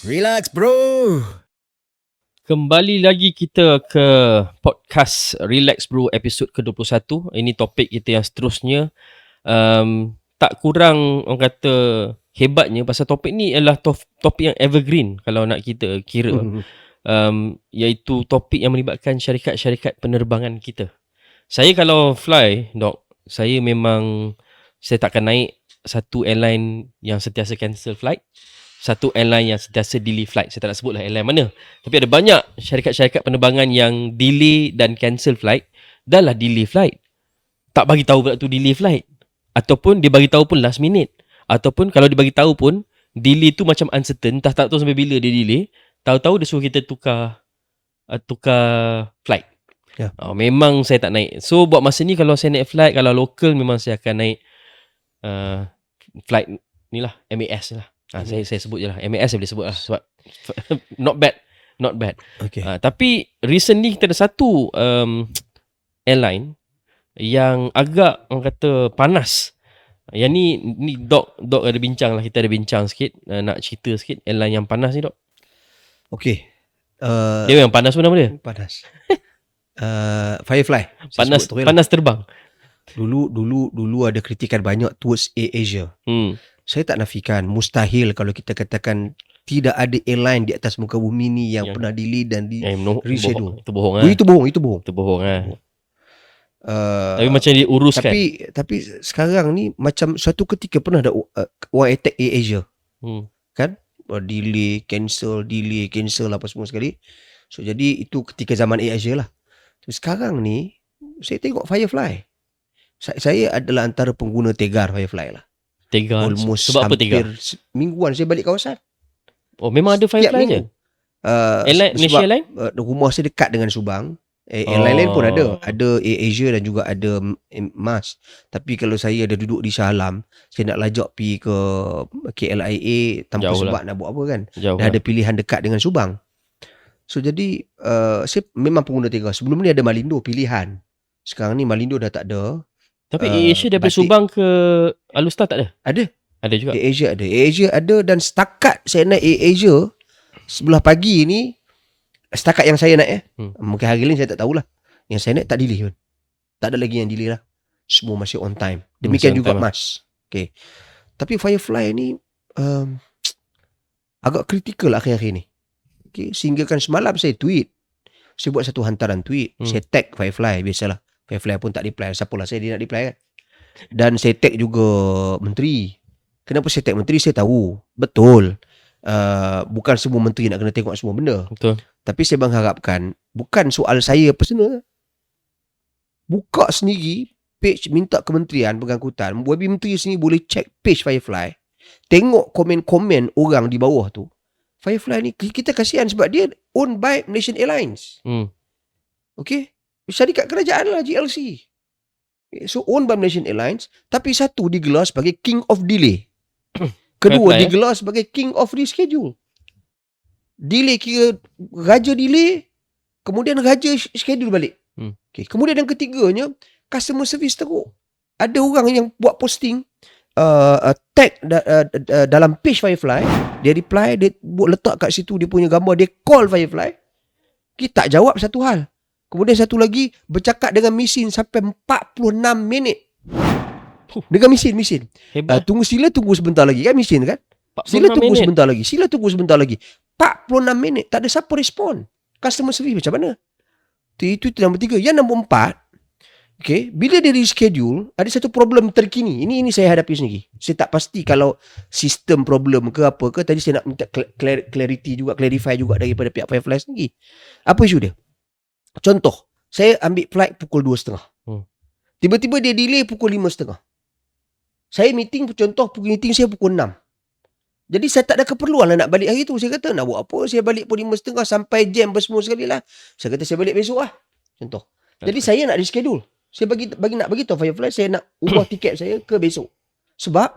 Relax bro. Kembali lagi kita ke podcast Relax Bro episod ke-21. Ini topik kita yang seterusnya. Tak kurang orang kata hebatnya pasal topik ni adalah topik yang evergreen kalau nak kita kira. Iaitu topik yang melibatkan syarikat-syarikat penerbangan kita. Saya kalau fly, Dok, saya takkan naik satu airline yang sentiasa cancel flight. Satu airline yang sentiasa delay flight. Saya tak nak sebutlah airline mana. Tapi ada banyak syarikat-syarikat penerbangan yang delay dan cancel flight. Dah lah delay flight. Tak bagi tahu pula tu delay flight. Ataupun dia bagi tahu pun last minute. Ataupun kalau dia bagi tahu pun delay tu macam uncertain. Tak tahu sampai bila dia delay. Tahu-tahu dia suruh kita tukar flight. Ya. Memang saya tak naik. So buat masa ni kalau saya naik flight, kalau local memang saya akan naik flight ni lah, MAS lah. Saya sebut je lah, MAS saya boleh sebut lah sebab not bad. Okay. Tapi recently kita ada satu airline yang agak orang kata panas. Yang ni Dok ada bincang lah, kita ada bincang sikit, nak cerita sikit airline yang panas ni, Dok. Okay. Dia yang panas pun nama dia. Panas. Firefly. Panas terbang. Dulu ada kritikan banyak towards AirAsia. Saya tak nafikan, mustahil kalau kita katakan tidak ada airline di atas muka bumi ni yang pernah delay dan reschedule. Itu bohong. Itu bohong. Itu bohong lah. Tapi macam dia uruskan. Tapi sekarang ni macam suatu ketika pernah ada orang attack AirAsia. Kan? Delay, cancel apa semua sekali. So jadi itu ketika zaman AirAsia lah. Tapi sekarang ni saya tengok Firefly. Saya adalah antara pengguna Tegar Firefly lah. Tegar. Almost sebab apa Tegar? Mingguan saya balik kawasan. Oh, memang ada Firefly je? Malaysia Airline? Rumah saya dekat dengan Subang. Airline lain pun ada. Ada AirAsia dan juga ada MAS. Tapi kalau saya ada duduk di Shah Alam, saya nak lajak pergi ke KLIA tanpa jauh sebab lah. nak buat apa kan. Jauh Dah ada pilihan dekat dengan Subang. So jadi saya memang pengguna Tegar. Sebelum ni ada Malindo pilihan. Sekarang ni Malindo dah tak ada. Tapi AirAsia daripada Subang ke Alustar tak ada? Ada juga. AirAsia ada dan setakat saya naik AirAsia sebelah pagi ni, setakat yang saya naik mungkin hari lain saya tak tahulah. Yang saya naik tak delay pun. Tak ada lagi yang delay lah. Semua masih on time. Demikian juga MAS. Okay. Tapi Firefly ni agak kritikal akhir-akhir ni. Okay. Sehingga kan semalam saya tweet. Saya buat satu hantaran tweet. Saya tag Firefly. Biasalah. Firefly pun tak reply. Siapalah saya dia nak reply kan. Dan saya tag juga menteri. Kenapa saya tag menteri? Saya tahu. Betul. Bukan semua menteri nak kena tengok semua benda. Betul. Tapi saya mengharapkan, bukan soal saya personal. Buka sendiri page minta kementerian pengangkutan. Wabi menteri sini boleh check page Firefly. Tengok komen-komen orang di bawah tu. Firefly ni kita kasihan sebab dia owned by Malaysian Airlines. Okay. Syarikat kerajaan lah, GLC. So owned by Malaysian Airlines. Tapi satu digelar sebagai King of Delay. Kedua digelar sebagai King of Reschedule. Delay kira raja delay, kemudian raja schedule balik. Okay. Kemudian yang ketiganya, customer service teruk. Ada orang yang buat posting tag dalam page Firefly. Dia reply, dia letak kat situ dia punya gambar, dia call Firefly. Kita tak jawab satu hal. Kemudian satu lagi bercakap dengan mesin sampai 46 minit. Dengan mesin. Tunggu sebentar lagi kan mesin kan? Sila tunggu sebentar lagi. 46 minit. Tak ada siapa respon. Customer service macam mana? Itu nombor 3. Yang nombor 4. Okay. Bila dia reschedule, ada satu problem terkini. Ini saya hadapi sendiri. Saya tak pasti kalau sistem problem ke apa ke. Tadi saya nak minta clarify juga daripada pihak Firefly sendiri. Apa isu dia? Contoh, saya ambil flight pukul 2.30. Tiba-tiba dia delay pukul 5.30. Saya meeting saya pukul 6. Jadi saya tak ada keperluan lah nak balik hari tu. Saya kata nak buat apa? Saya balik pukul 5.30 sampai jam semua sekali lah. Saya kata saya balik besok lah. Contoh. Jadi saya nak reschedule. Saya nak bagi tahu Firefly saya nak ubah tiket saya ke besok. Sebab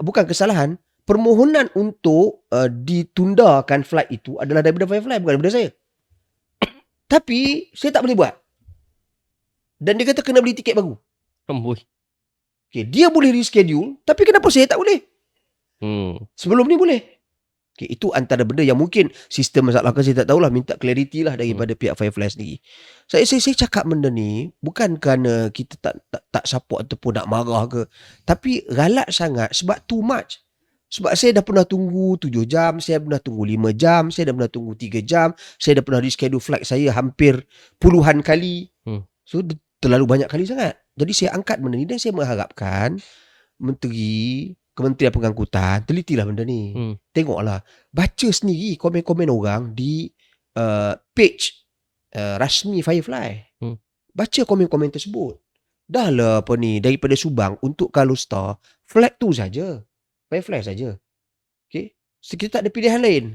bukan kesalahan, permohonan untuk ditundakan flight itu adalah daripada Firefly, bukan daripada saya. Tapi saya tak boleh buat. Dan dia kata kena beli tiket baru. Okay, dia boleh reschedule, tapi kenapa saya tak boleh? Sebelum ni boleh. Okay, itu antara benda yang mungkin sistem masalah saya tak tahulah, minta clarity lah daripada pihak Firefly sendiri. Saya cakap benda ni bukan kerana kita tak support ataupun nak marah ke, tapi galak sangat sebab too much. Sebab saya dah pernah tunggu 7 jam, saya pernah tunggu 5 jam, saya dah pernah tunggu 3 jam, saya dah pernah reschedule flight saya hampir puluhan kali. So terlalu banyak kali sangat. Jadi saya angkat benda ni dan saya mengharapkan Kementerian Pengangkutan telitilah benda ni. Tengoklah, baca sendiri komen-komen orang di page rasmi Firefly. Baca komen-komen tersebut. Dah lah apa ni, daripada Subang untuk Kalustar, flag tu saja. Firefly saja. Okay? So, kita tak ada pilihan lain.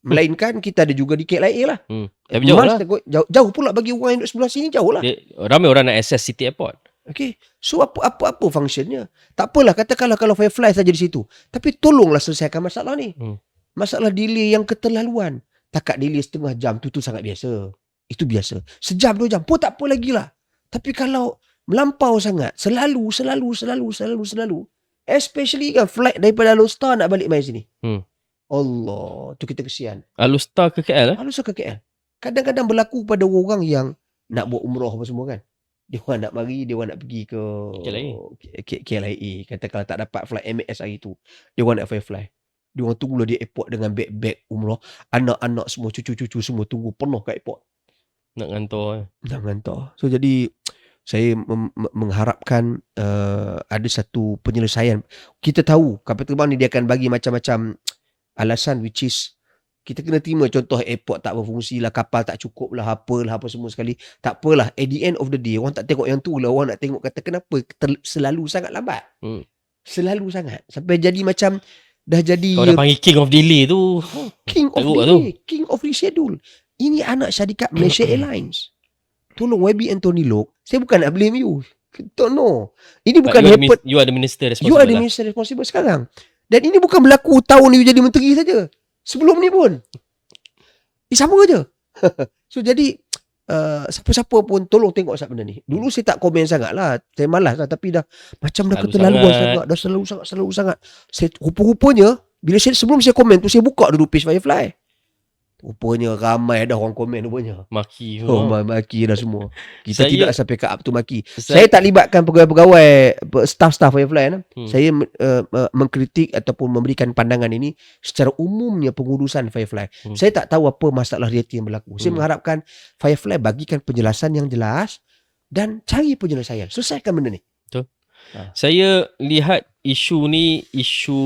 Melainkan kita ada juga di KLIA lah. Tapi jauh lah. Jauh pula bagi orang yang duduk sebelah sini, jauh lah. Ramai orang nak access City Airport. Okay. So apa functionnya? Tak apalah, katakanlah kalau Firefly saja di situ. Tapi tolonglah selesaikan masalah ni. Masalah delay yang keterlaluan. Takat delay setengah jam tu sangat biasa. Itu biasa. Sejam 2 jam pun tak apa lagi lah. Tapi kalau melampau sangat, selalu. Especially kan flight daripada Alustar nak balik main sini. Allah, tu kita kesian. Alustar ke KL? Alustar ke KL. Kadang-kadang berlaku pada orang yang nak buat umrah apa semua kan. Dia orang nak mari, dia orang nak pergi ke KLIA. Kata kalau tak dapat flight MAS hari tu, dia orang nak Firefly. Dia orang tunggulah di airport dengan beg-beg umrah. Anak-anak semua, cucu-cucu semua tunggu penuh kat airport. Nak ngantor. So jadi saya mengharapkan ada satu penyelesaian. Kita tahu kapal terbang ni dia akan bagi macam-macam alasan, which is kita kena terima. Contoh airport tak berfungsi lah, kapal tak cukup lah, apa semua sekali. Tak apalah, at the end of the day orang tak tengok yang tu lah. Orang nak tengok kata kenapa selalu sangat lambat. Selalu sangat. Sampai jadi macam dah jadi, kau dah panggil King of Delay tu. King of Delay, King of Reschedule. Ini anak syarikat Malaysia Airlines. Tolong YB Anthony Lok, saya bukan nak blame you. No. Ini bukan you are the minister responsible. You are the minister responsible sekarang. Dan ini bukan berlaku tahun you jadi menteri saja. Sebelum ni pun. Sama je. So jadi siapa-siapa pun tolong tengok asap benda ni. Dulu saya tak komen sangat lah. Saya malas lah. Tapi dah macam dah keterlaluan sangat. Dah selalu sangat. Rupa-rupanya bila sebelum saya komen tu, saya buka dulu page Firefly. Rupanya ramai dah orang komen rupanya. Maki. Maki dah semua. Kita tidak sampai ke up tu maki. Saya tak libatkan pegawai-pegawai, staff Firefly. Saya mengkritik ataupun memberikan pandangan ini secara umumnya pengurusan Firefly. Saya tak tahu apa masalah realiti yang berlaku. Saya mengharapkan Firefly bagikan penjelasan yang jelas dan cari penyelesaian. Selesaikan benda ni. Betul. Saya lihat isu ni isu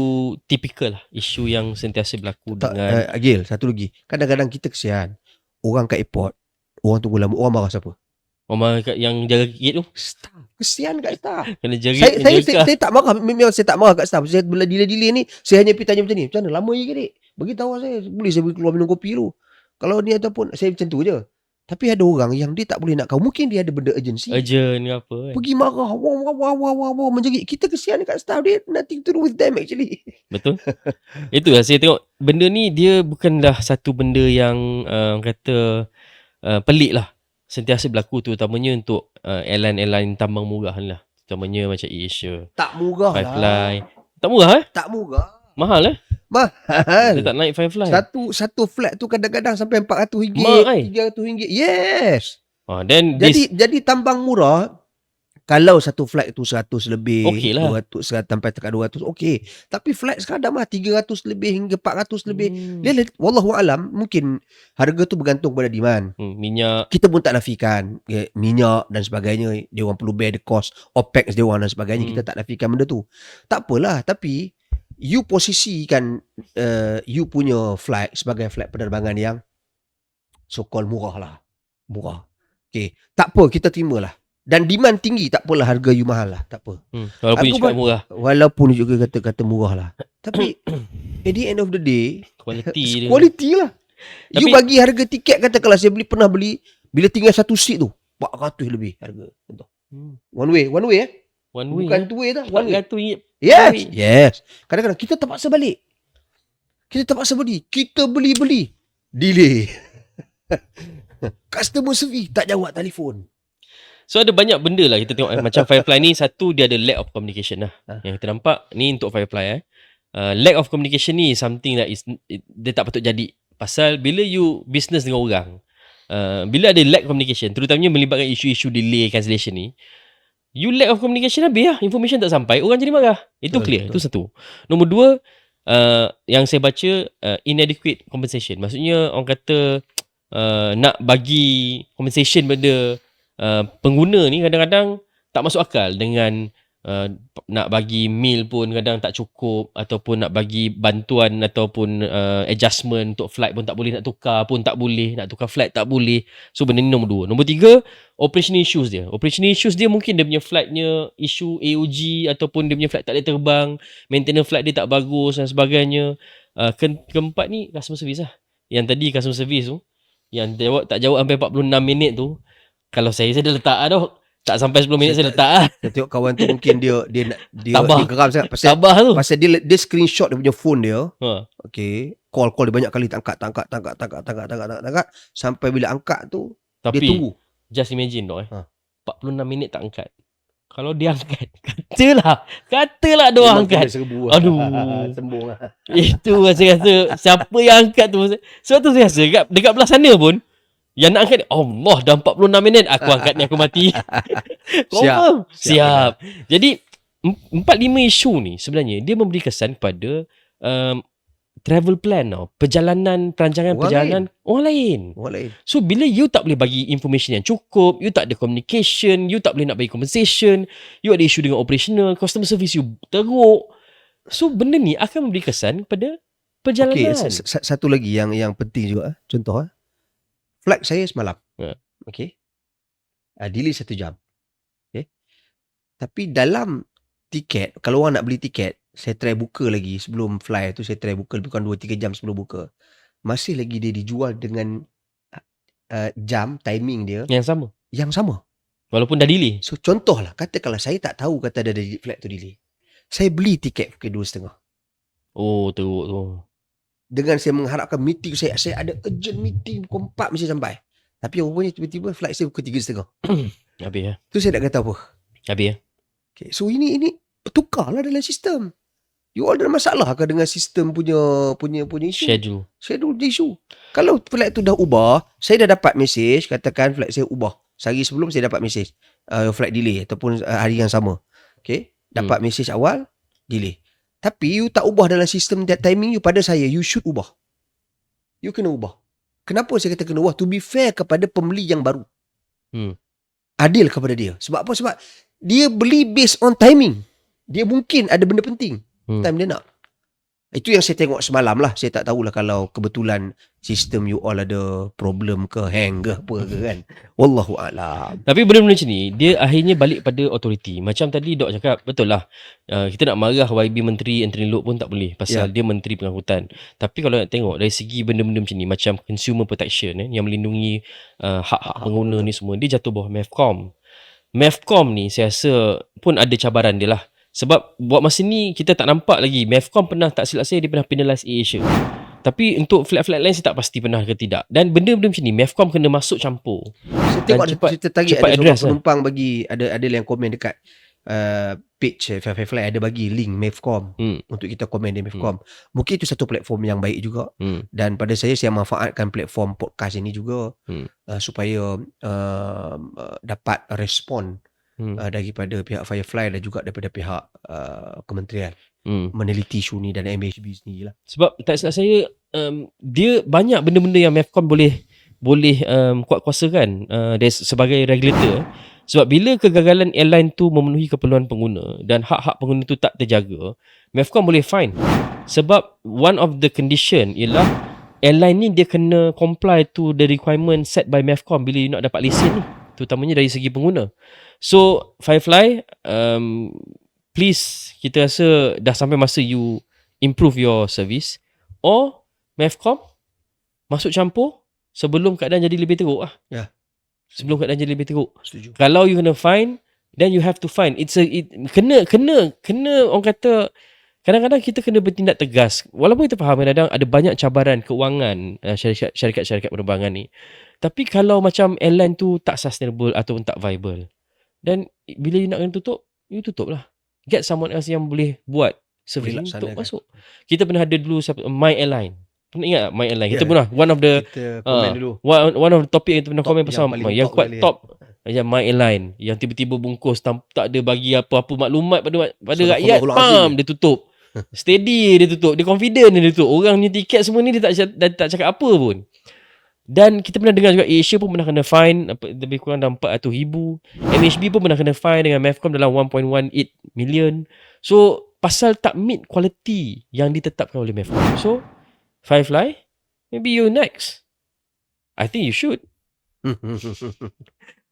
tipikal lah. Isu yang sentiasa berlaku dengan Agil, satu lagi. Kadang-kadang kita kesian. Orang kat airport, orang tunggu lama. Orang marah siapa? Orang yang jaga gate tu. Staff. Kesian kat staff. Kena jaga. Saya tak marah. Memang saya tak marah kat staff. Saya bila delay ni, saya hanya pergi tanya macam ni. Macam mana? Lama je ke, dek? Beritahu saya. Boleh saya pergi keluar minum kopi dulu. Kalau ni ataupun, saya macam tu je. Tapi ada orang yang dia tak boleh nak kau. Mungkin dia ada benda urgency. Urgent ke apa kan. Pergi marah. Wah, menjerit. Kita kesian dekat staff dia. Nothing to do with them actually. Betul. Itulah saya tengok. Benda ni dia bukanlah satu benda yang kata pelik lah. Sentiasa berlaku terutamanya untuk airline-airline tambang murah ni lah. Terutamanya macam AirAsia. Tak murah Firefly. lah. Tak murah Tak murah. Mahal Mahal. Dia tak naik Firefly. Satu flat tu kadang-kadang sampai RM400, RM300. Yes. Then jadi tambang murah. Kalau satu flight tu 100 lebih, okey lah. 200 sampai dekat 200, okey. Tapi flight sekarang dah 300 lebih hingga 400 lebih. Dia wallahualam, mungkin harga tu bergantung pada demand. Minyak. Kita pun tak nafikan minyak dan sebagainya. Dia orang perlu bear the cost, OPEX dia orang dan sebagainya. Kita tak nafikan benda tu. Tak apalah, tapi you posisikan you punya flight sebagai flight penerbangan yang so-called murah lah. Murah. Okay. Tak apa, kita terima lah. Dan demand tinggi, tak apalah harga you mahal lah. Tak apa. Walaupun you cakap murah. Walaupun you juga kata murah lah. Tapi at the end of the day, quality lah. You bagi harga tiket, katakanlah saya pernah beli, bila tinggal satu seat tu, 400 lebih harga. One way One way. Bukan two way dah. One way. RM400. Yes. Kadang-kadang kita terpaksa balik. Kita beli. Delay. Customer service tak jawab telefon. So ada banyak benda lah kita tengok macam Firefly ni. Satu, dia ada lack of communication lah. Yang kita nampak ni untuk Firefly lack of communication ni something that dia tak patut jadi. Pasal bila you business dengan orang, bila ada lack communication, terutamanya melibatkan isu-isu delay cancellation ni, you lack of communication, habis lah, information tak sampai, orang jadi marah. Itu Betul, clear. betul. Itu satu. Nombor dua, yang saya baca, inadequate compensation. Maksudnya orang kata nak bagi compensation pada pengguna ni kadang-kadang tak masuk akal dengan nak bagi meal pun kadang tak cukup, ataupun nak bagi bantuan ataupun adjustment untuk flight pun tak boleh, nak tukar pun tak boleh, nak tukar flight tak boleh. So benda ni nombor dua. Nombor tiga, operational issues dia. Operational issues dia mungkin dia punya flightnya isu AOG, ataupun dia punya flight tak boleh terbang, maintenance flight dia tak bagus dan sebagainya. Keempat ni customer service lah. Yang tadi customer service tu, yang tak jawab sampai 46 minit tu, kalau saya dah letak lah dok. Tak sampai 10 minit saya letak lah. Saya tengok kawan tu mungkin dia Tabah. dia geram sangat Tabah tu. pasal dia screenshot dia punya phone dia. Ha. Okay, call dia banyak kali tak angkat sampai bila angkat tu dia Tapi tunggu. just imagine dok 46 minit tak angkat. Kalau dia angkat, katalah dia orang angkat. Aduh. Sembung lah. Itu saya rasa siapa yang angkat tu. Sebab tu saya rasa dekat belah sana pun yang nak angkat, Allah, dah 46 minit aku angkat ni, aku mati. Confirm. Siap. Jadi 4-5 isu ni sebenarnya dia memberi kesan kepada travel plan tau. Perancangan perjalanan orang lain. So bila you tak boleh bagi information yang cukup, you tak ada communication, you tak boleh nak bagi compensation, you ada isu dengan operational, customer service you teruk. So benda ni akan memberi kesan kepada perjalanan. Okay, satu lagi yang penting juga. Contoh flight saya semalam. Okay. Delay 1 jam. Okay. Tapi dalam tiket, kalau orang nak beli tiket, saya try buka lagi sebelum fly tu, saya try buka lebih kurang 2-3 jam sebelum buka. Masih lagi dia dijual dengan jam, timing dia yang sama. Walaupun dah delay. So contohlah, katakanlah saya tak tahu kata ada flight tu delay. Saya beli tiket pukul 2.30. Oh, teruk tu. Dengan saya mengharapkan meeting saya ada urgent meeting pukul 4 mesti sampai. Tapi rupanya tiba-tiba flight saya pukul 3.30. Habis ya. Tu saya nak kata apa? Habis ya. Okay, so ini tukarlah dalam sistem. You all ada masalah ke dengan sistem punya isu? Schedule isu. Kalau flight tu dah ubah, saya dah dapat message, katakan flight saya ubah. Sehari sebelum saya dapat message flight delay ataupun hari yang sama. Okay, dapat message awal delay. Tapi you tak ubah dalam sistem timing you pada saya, you should ubah. You kena ubah. Kenapa saya kata kena ubah? To be fair kepada pembeli yang baru. Adil kepada dia. Sebab apa? Sebab dia beli based on timing. Dia mungkin ada benda penting. Time dia nak. Itu yang saya tengok semalam lah. Saya tak tahulah kalau kebetulan sistem you all ada problem ke, hang ke apa ke kan. Wallahualam. Tapi benda-benda macam ni, dia akhirnya balik pada authority. Macam tadi Dok cakap, betul lah. Kita nak marah YB Menteri Anthony Loke pun tak boleh. Pasal dia Menteri Pengangkutan. Tapi kalau nak tengok dari segi benda-benda macam ni, macam consumer protection yang melindungi hak-hak pengguna ni semua, dia jatuh bawah MEFCOM. MEFCOM ni saya rasa pun ada cabaran dia lah. Sebab buat masa ni kita tak nampak lagi. MEFCOM pernah, tak silap saya, dia pernah penalize AirAsia. Tapi untuk flight-flight lain saya tak pasti pernah ke tidak. Dan benda-benda macam ni MEFCOM kena masuk campur. Saya tengok cerita tadi ada seorang penumpang bagi, ada yang komen dekat page Fly ada bagi link MEFCOM untuk kita komen di MEFCOM. Mungkin itu satu platform yang baik juga. Dan pada saya manfaatkan platform podcast ini juga supaya dapat respon daripada pihak Firefly dan juga daripada pihak kementerian meneliti isu ni dan MHB sendiri lah. Sebab tak silap saya dia banyak benda-benda yang MEFCOM boleh kuat-kuasakan sebagai regulator. Sebab bila kegagalan airline tu memenuhi keperluan pengguna dan hak-hak pengguna tu tak terjaga, MEFCOM boleh fine. Sebab one of the condition ialah airline ni dia kena comply to the requirement set by MEFCOM bila you nak dapat lesen ni, terutamanya dari segi pengguna. So Firefly, please, kita rasa dah sampai masa you improve your service, or MEFCOM masuk campur sebelum keadaan jadi lebih teruk lah. Sebelum keadaan jadi lebih teruk. Setuju. Kalau you kena fine, then you have to fine. Kena orang kata, kadang-kadang kita kena bertindak tegas. Walaupun kita faham kadang-kadang ada banyak cabaran keuangan syarikat-syarikat penerbangan ni. Tapi kalau macam airline tu tak sustainable ataupun tak viable, dan bila you nak kena tutup, you tutup lah. Get someone else yang boleh buat surveying Relax untuk sana kan. masuk. Kita pernah ada dulu My Airline. Pernah ingat tak My Airline? Kita Ya. pernah one of the Kita komen dulu. one of the topic yang kita pernah Top komen yang pasal paling yang top quite sekali, top. Yang My Airline yang tiba-tiba bungkus tak ada bagi apa-apa maklumat pada rakyat, Sadaqallahul azim. dia tutup. Steady dia tutup. Dia confident dia tutup. Orang punya tiket semua ni dia tak cakap apa pun. Dan kita pernah dengar juga Asia pun pernah kena fine lebih kurang dalam 400,000. NHB pun pernah kena fine dengan Mavcom dalam 1.18 million. So pasal tak meet quality yang ditetapkan oleh Mavcom. So Firefly, maybe you next. I think you should.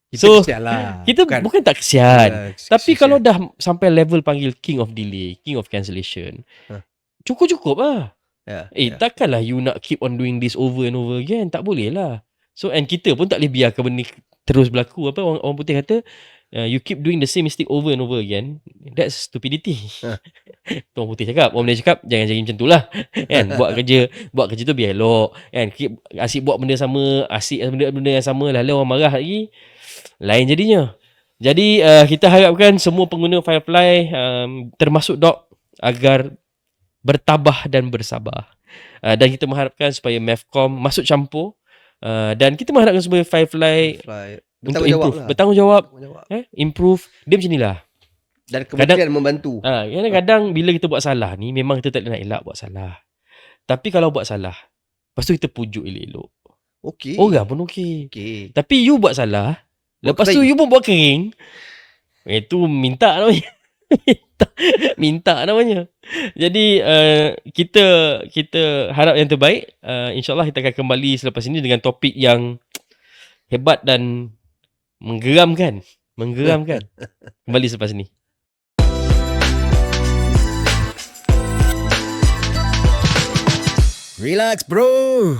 Kita So, kesian lah. Kita bukan tak kesian. Tapi kesian. kalau dah sampai level panggil king of delay, king of cancellation, cukup-cukup lah. Takkanlah you nak keep on doing this over and over again. Tak boleh lah. So, and kita pun tak boleh biarkan benda terus berlaku. Apa orang putih kata, you keep doing the same mistake over and over again, that's stupidity. Orang putih cakap, orang Melayu cakap, jangan jadi macam tu lah. Kan? Buat kerja tu biar elok. Kan? Asyik buat benda sama, asyik benda yang sama, lalu orang marah lagi, lain jadinya. Jadi kita harapkan semua pengguna Firefly, termasuk Doc, agar bertabah dan bersabar. Dan kita mengharapkan supaya Mavcom masuk campur, dan kita mengharapkan supaya Firefly untuk improve, bertanggungjawab, improve. Dia macam ni lah. Dan kementerian membantu. Kadang-kadang bila kita buat salah ni, memang kita tak nak elak buat salah. Tapi kalau buat salah, lepas tu kita pujuk elok-elok, Okey. orang pun okey. Tapi you buat salah, lepas tu kering. you pun buat kering, itu minta namanya. minta namanya. Jadi kita harap yang terbaik. InsyaAllah kita akan kembali selepas ini dengan topik yang hebat dan menggeramkan. Kembali selepas ini. Relax bro.